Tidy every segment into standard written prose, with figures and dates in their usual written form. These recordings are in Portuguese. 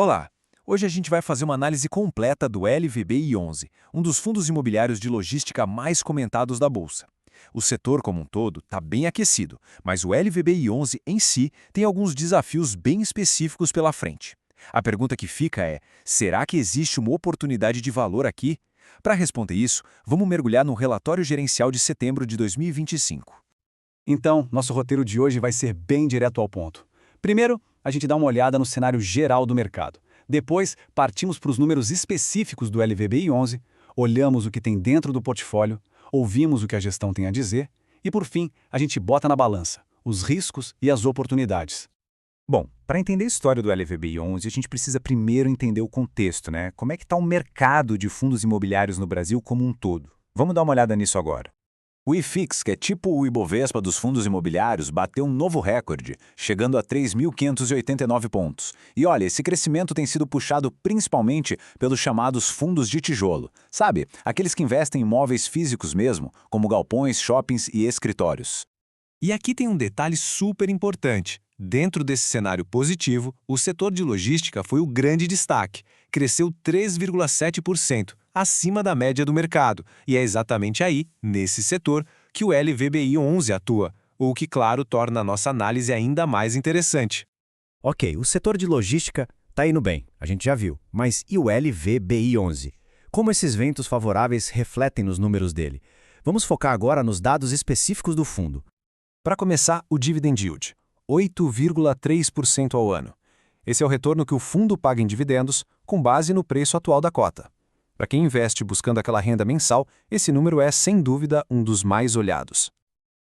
Olá! Hoje a gente vai fazer uma análise completa do LVBI11, um dos fundos imobiliários de logística mais comentados da Bolsa. O setor como um todo está bem aquecido, mas o LVBI11 em si tem alguns desafios bem específicos pela frente. A pergunta que fica é, será que existe uma oportunidade de valor aqui? Para responder isso, vamos mergulhar no relatório gerencial de setembro de 2025. Então, nosso roteiro de hoje vai ser bem direto ao ponto. Primeiro, a gente dá uma olhada no cenário geral do mercado. Depois, partimos para os números específicos do LVBI11, olhamos o que tem dentro do portfólio, ouvimos o que a gestão tem a dizer e, por fim, a gente bota na balança os riscos e as oportunidades. Bom, para entender a história do LVBI11, a gente precisa primeiro entender o contexto, né? Como é que está o mercado de fundos imobiliários no Brasil como um todo? Vamos dar uma olhada nisso agora. O IFIX, que é tipo o Ibovespa dos fundos imobiliários, bateu um novo recorde, chegando a 3.589 pontos. E olha, esse crescimento tem sido puxado principalmente pelos chamados fundos de tijolo. Sabe, aqueles que investem em imóveis físicos mesmo, como galpões, shoppings e escritórios. E aqui tem um detalhe super importante. Dentro desse cenário positivo, o setor de logística foi o grande destaque. Cresceu 3,7%, acima da média do mercado. E é exatamente aí, nesse setor, que o LVBI11 atua, o que, claro, torna a nossa análise ainda mais interessante. Ok, o setor de logística está indo bem, a gente já viu. Mas e o LVBI11? Como esses ventos favoráveis refletem nos números dele? Vamos focar agora nos dados específicos do fundo. Para começar, o dividend yield, 8,3% ao ano. Esse é o retorno que o fundo paga em dividendos, com base no preço atual da cota. Para quem investe buscando aquela renda mensal, esse número é, sem dúvida, um dos mais olhados.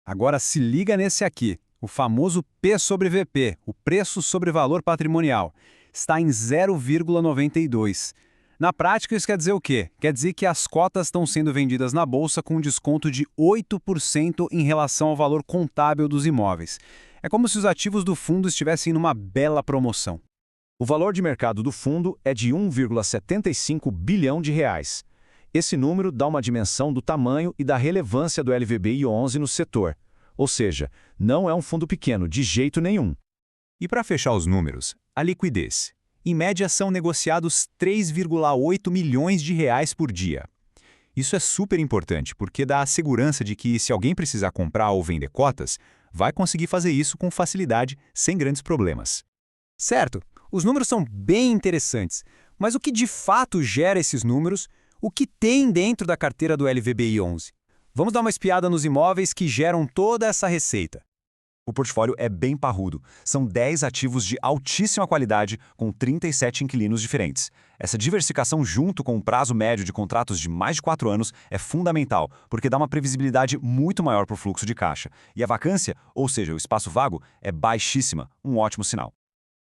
Agora se liga nesse aqui, o famoso P sobre VP, o preço sobre valor patrimonial. Está em 0,92. Na prática, isso quer dizer o quê? Quer dizer que as cotas estão sendo vendidas na bolsa com um desconto de 8% em relação ao valor contábil dos imóveis. É como se os ativos do fundo estivessem numa bela promoção. O valor de mercado do fundo é de 1,75 bilhão de reais. Esse número dá uma dimensão do tamanho e da relevância do LVBI11 no setor. Ou seja, não é um fundo pequeno, de jeito nenhum. E para fechar os números, a liquidez. Em média, são negociados 3,8 milhões de reais por dia. Isso é super importante, porque dá a segurança de que, se alguém precisar comprar ou vender cotas, vai conseguir fazer isso com facilidade, sem grandes problemas. Certo, os números são bem interessantes, mas o que de fato gera esses números, o que tem dentro da carteira do LVBI11? Vamos dar uma espiada nos imóveis que geram toda essa receita. O portfólio é bem parrudo. São 10 ativos de altíssima qualidade, com 37 inquilinos diferentes. Essa diversificação junto com um prazo médio de contratos de mais de 4 anos é fundamental, porque dá uma previsibilidade muito maior para o fluxo de caixa. E a vacância, ou seja, o espaço vago, é baixíssima, um ótimo sinal.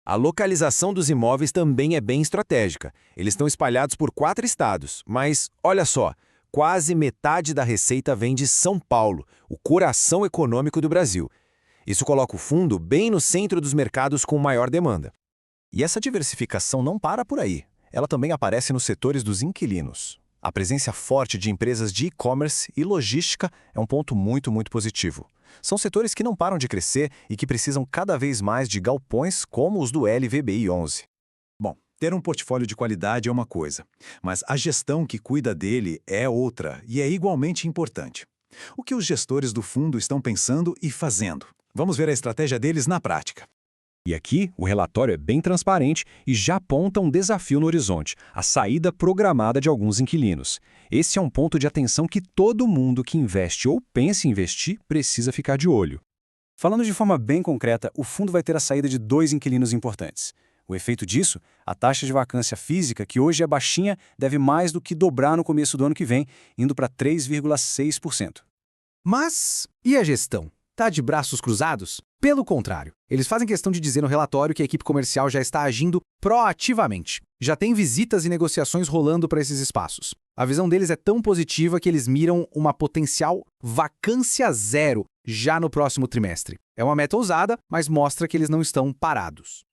A localização dos imóveis também é bem estratégica. Eles estão espalhados por 4 estados, mas, olha só, quase metade da receita vem de São Paulo, o coração econômico do Brasil. Isso coloca o fundo bem no centro dos mercados com maior demanda. E essa diversificação não para por aí. Ela também aparece nos setores dos inquilinos. A presença forte de empresas de e-commerce e logística é um ponto muito positivo. São setores que não param de crescer e que precisam cada vez mais de galpões como os do LVBI11. Bom, ter um portfólio de qualidade é uma coisa, mas a gestão que cuida dele é outra e é igualmente importante. O que os gestores do fundo estão pensando e fazendo? Vamos ver a estratégia deles na prática. E aqui, o relatório é bem transparente e já aponta um desafio no horizonte, a saída programada de alguns inquilinos. Esse é um ponto de atenção que todo mundo que investe ou pensa em investir precisa ficar de olho. Falando de forma bem concreta, o fundo vai ter a saída de 2 inquilinos importantes. O efeito disso, a taxa de vacância física, que hoje é baixinha, deve mais do que dobrar no começo do ano que vem, indo para 3,6%. Mas e a gestão? Tá de braços cruzados? Pelo contrário, eles fazem questão de dizer no relatório que a equipe comercial já está agindo proativamente. Já tem visitas e negociações rolando para esses espaços. A visão deles é tão positiva que eles miram uma potencial vacância zero já no próximo trimestre. É uma meta ousada, mas mostra que eles não estão parados.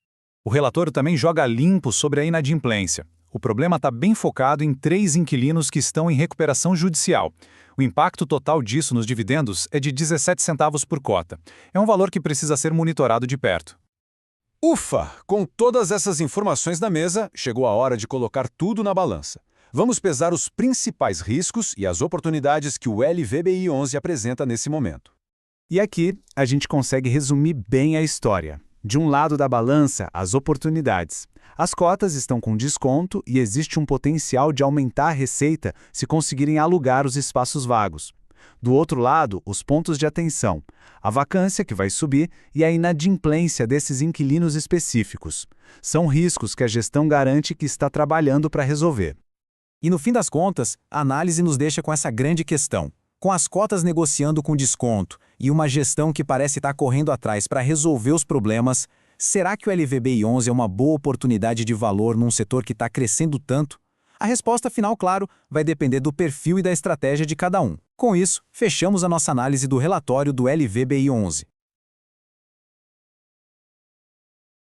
O relatório também joga limpo sobre a inadimplência. O problema está bem focado em 3 inquilinos que estão em recuperação judicial. O impacto total disso nos dividendos é de 17 centavos por cota. É um valor que precisa ser monitorado de perto. Ufa! Com todas essas informações na mesa, chegou a hora de colocar tudo na balança. Vamos pesar os principais riscos e as oportunidades que o LVBI 11 apresenta nesse momento. E aqui a gente consegue resumir bem a história. De um lado da balança, as oportunidades. As cotas estão com desconto e existe um potencial de aumentar a receita se conseguirem alugar os espaços vagos. Do outro lado, os pontos de atenção. A vacância, que vai subir, e a inadimplência desses inquilinos específicos. São riscos que a gestão garante que está trabalhando para resolver. E no fim das contas, a análise nos deixa com essa grande questão. Com as cotas negociando com desconto e uma gestão que parece estar correndo atrás para resolver os problemas, será que o LVBI 11 é uma boa oportunidade de valor num setor que está crescendo tanto? A resposta final, claro, vai depender do perfil e da estratégia de cada um. Com isso, fechamos a nossa análise do relatório do LVBI 11.